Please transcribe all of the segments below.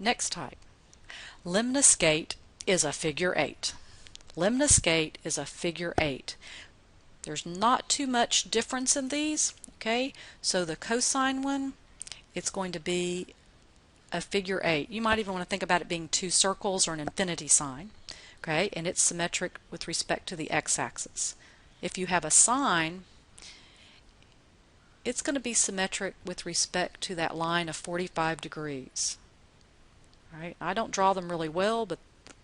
Next type. Lemniscate is a figure 8. Lemniscate is a figure 8. There's not too much difference in these, okay? So the cosine one, it's going to be a figure 8. You might even want to think about it being two circles or an infinity sign, okay? And it's symmetric with respect to the x-axis. If you have a sine, it's going to be symmetric with respect to that line of 45 degrees. All right? I don't draw them really well, but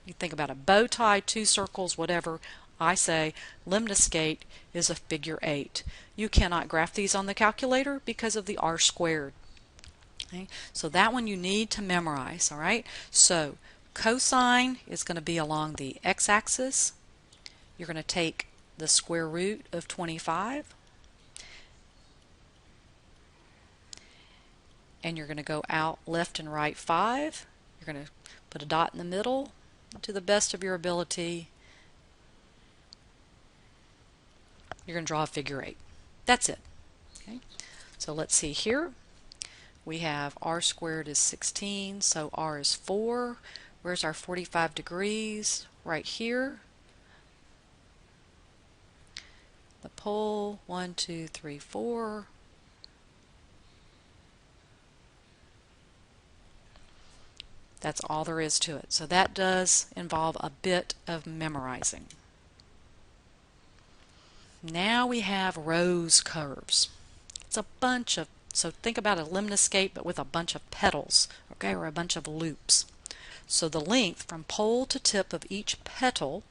you think about a bow tie, two circles, whatever. I say lemniscate is a figure 8. You cannot graph these on the calculator because of the r squared. Okay? So that one you need to memorize. All right. So cosine is going to be along the x-axis. You're going to take the square root of 25. And you're going to go out left and right 5. You're going to put a dot in the middle to the best of your ability. You're going to draw a figure 8. That's it. Okay. So let's see here. We have r squared is 16, so r is 4. Where's our 45 degrees? Right here. The pole, 1, 2, 3, 4. That's all there is to it. So that does involve a bit of memorizing. Now we have rose curves. It's a bunch of, so think about a lemniscate but with a bunch of petals, okay, or a bunch of loops. So the length from pole to tip of each petal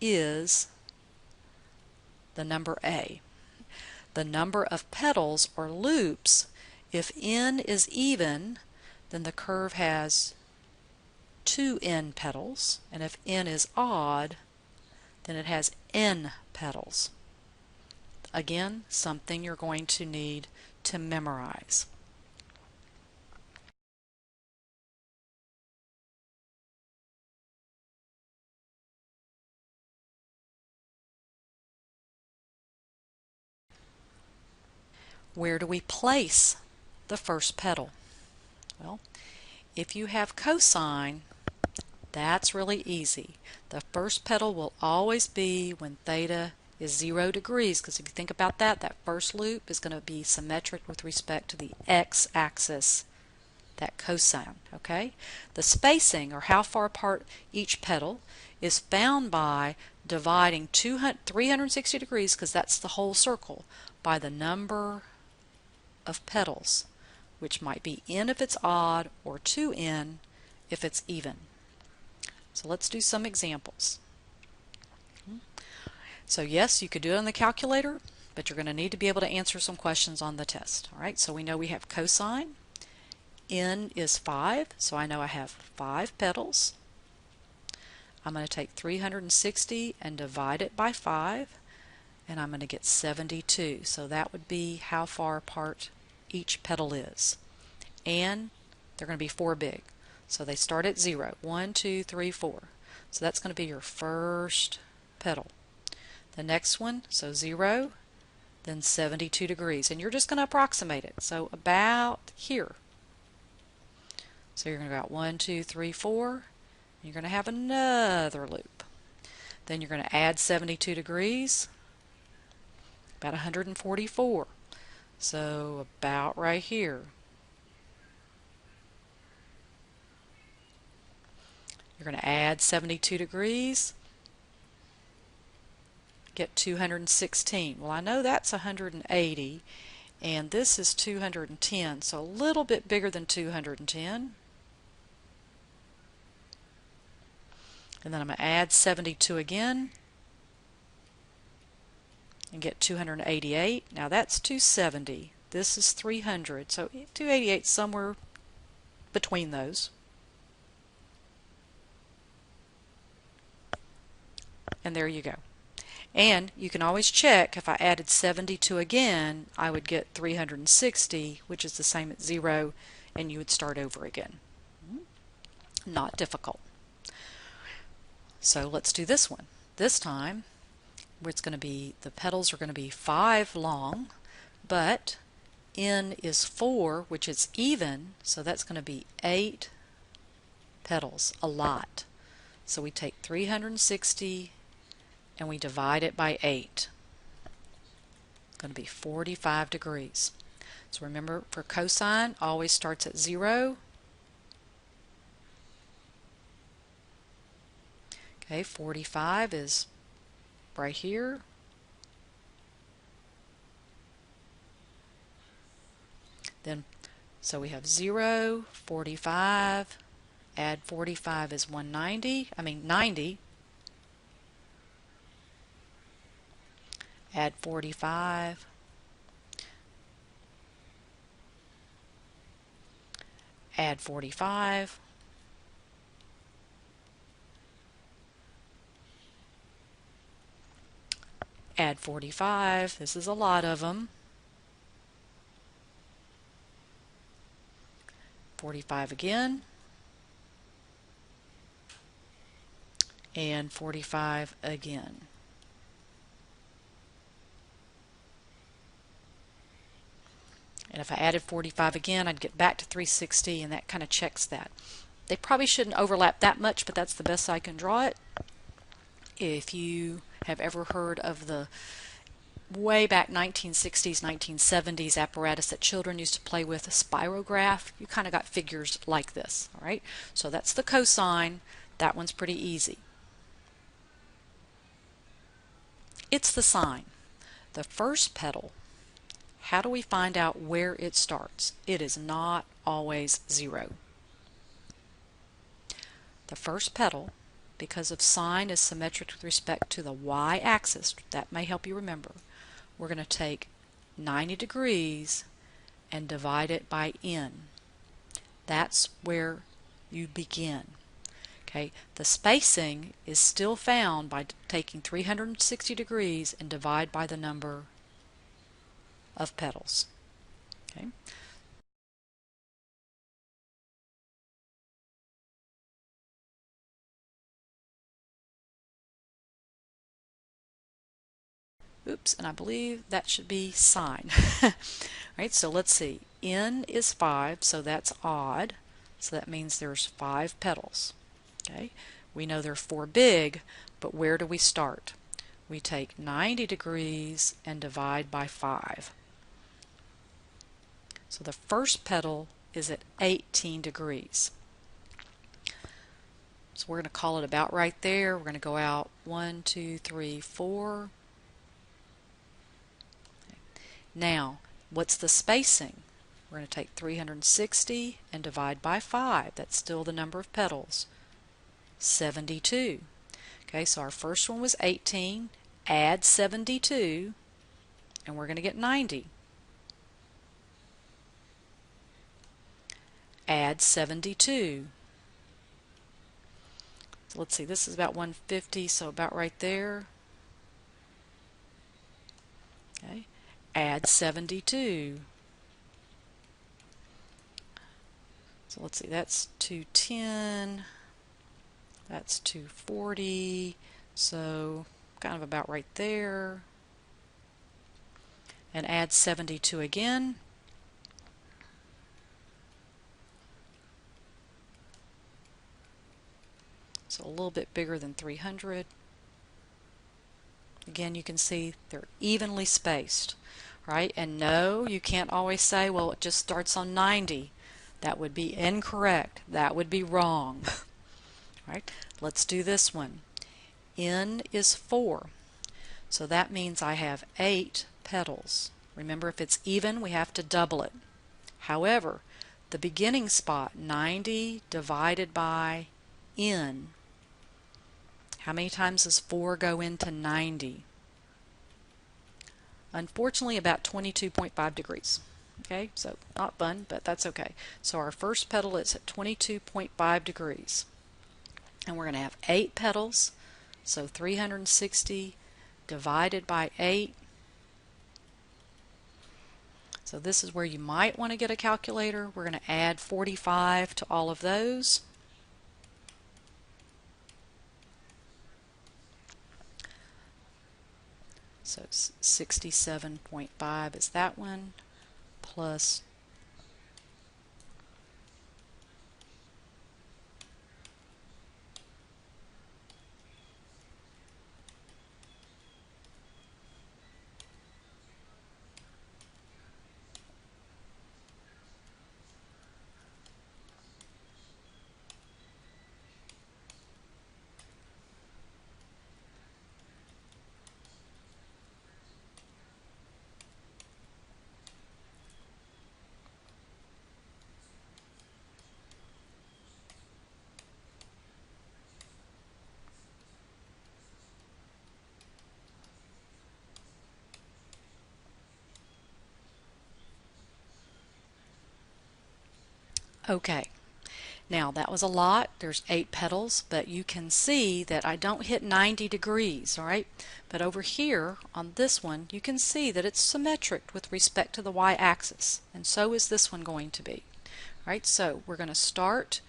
is the number A. The number of petals or loops, if n is even, then the curve has 2 n petals, and if n is odd, then it has n petals. Again, something you're going to need to memorize. Where do we place the first petal? Well, if you have cosine, that's really easy. The first petal will always be when theta is 0 degrees, because if you think about that, that first loop is going to be symmetric with respect to the x-axis, that cosine, okay? The spacing, or how far apart each petal, is found by dividing 360 degrees, because that's the whole circle, by the number of petals, which might be n if it's odd or 2n if it's even. So let's do some examples. So yes, you could do it on the calculator, but you're going to need to be able to answer some questions on the test. All right, so we know we have cosine. N is 5, so I know I have 5 petals. I'm going to take 360 and divide it by 5, and I'm going to get 72. So that would be how far apart each petal is. And they're going to be 4 big. So they start at 0. 1, 2, 3, 4. So that's going to be your first petal. The next one, so 0, then 72 degrees. And you're just going to approximate it. So about here. So you're going to go out 1, 2, 3, 4. You're going to have another loop. Then you're going to add 72 degrees, about 144. So about right here. You're going to add 72 degrees, get 216. Well, I know that's 180, and this is 210, so a little bit bigger than 210. And then I'm going to add 72 again and get 288. Now that's 270. This is 300, so 288 is somewhere between those. And there you go. And you can always check, if I added 72 again, I would get 360, which is the same as 0, and you would start over again. Not difficult. So let's do this one. This time, where it's going to be, the petals are going to be 5 long, but N is 4, which is even, so that's going to be 8 petals, a lot. So we take 360 and we divide it by 8. It's going to be 45 degrees. So remember, for cosine, always starts at 0. Okay, 45 is right here. Then, so we have 0, 45, add 45 is 90. Add 45. Add 45. Add 45. This is a lot of them. 45 again. And 45 again. And if I added 45 again, I'd get back to 360, and that kind of checks that. They probably shouldn't overlap that much, but that's the best I can draw it. If you have ever heard of the way back 1960s, 1970s apparatus that children used to play with, a spirograph, you kind of got figures like this. All right, so that's the cosine. That one's pretty easy. It's the sine. The first petal, how do we find out where it starts? It is not always 0. The first petal, because of sine is symmetric with respect to the y-axis, that may help you remember, we're going to take 90 degrees and divide it by n. That's where you begin. Okay, the spacing is still found by taking 360 degrees and divide by the number of petals. Okay. Oops, and I believe that should be sine. Right, so let's see. N is 5, so that's odd. So that means there's 5 petals. Okay, we know they're 4 big, but where do we start? We take 90 degrees and divide by 5. So the first petal is at 18 degrees. So we're going to call it about right there. We're going to go out 1, 2, 3, 4. Now, what's the spacing? We're going to take 360 and divide by 5. That's still the number of petals. 72. Okay, so our first one was 18. Add 72, and we're going to get 90. Add 72. So let's see, this is about 150, so about right there. Okay, add 72. So let's see, that's 210, that's 240, so kind of about right there. And add 72 again. So a little bit bigger than 300. Again, you can see they're evenly spaced, right? And no, you can't always say, well, it just starts on 90. That would be incorrect. That would be wrong. Right? Let's do this one. N is 4. So that means I have 8 petals. Remember, if it's even, we have to double it. However, the beginning spot, 90 divided by N, how many times does 4 go into 90? Unfortunately, about 22.5 degrees. Okay, so not fun, but that's okay. So our first petal is at 22.5 degrees. And we're going to have 8 petals, so 360 divided by 8. So this is where you might want to get a calculator. We're going to add 45 to all of those. So 67.5 is that one, plus okay. Now that was a lot. There's 8 petals, but you can see that I don't hit 90 degrees, all right? But over here on this one, you can see that it's symmetric with respect to the y-axis, and so is this one going to be. All right, so we're going to start,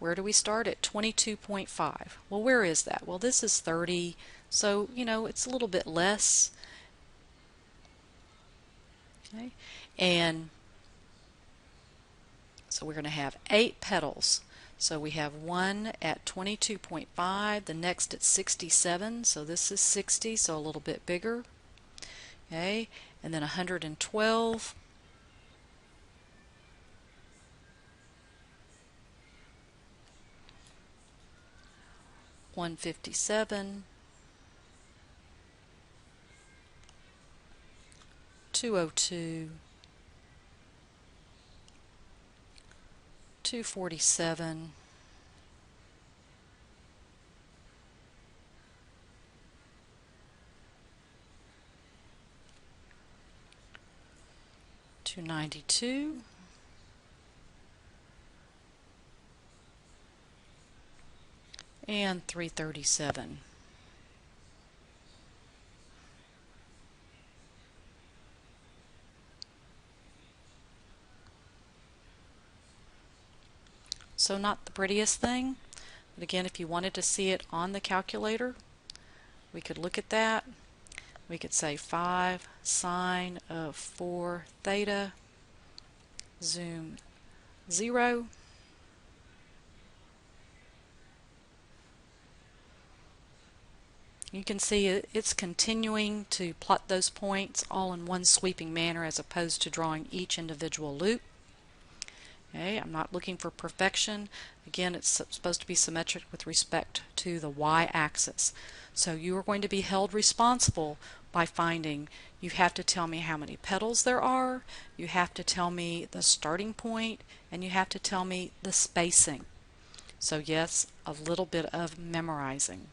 where do we start? At 22.5. Well, where is that? Well, this is 30, so, it's a little bit less. Okay, and so we're going to have 8 petals. So we have one at 22.5, the next at 67, so this is 60, so a little bit bigger. Okay, and then 112. 157. 202. 247, 292, and 337. So not the prettiest thing, but again, if you wanted to see it on the calculator, we could look at that. We could say 5 sine of 4 theta, zoom 0. You can see it's continuing to plot those points all in one sweeping manner as opposed to drawing each individual loop. Okay, I'm not looking for perfection. Again, it's supposed to be symmetric with respect to the y-axis. So you are going to be held responsible by finding, you have to tell me how many petals there are, you have to tell me the starting point, and you have to tell me the spacing. So yes, a little bit of memorizing.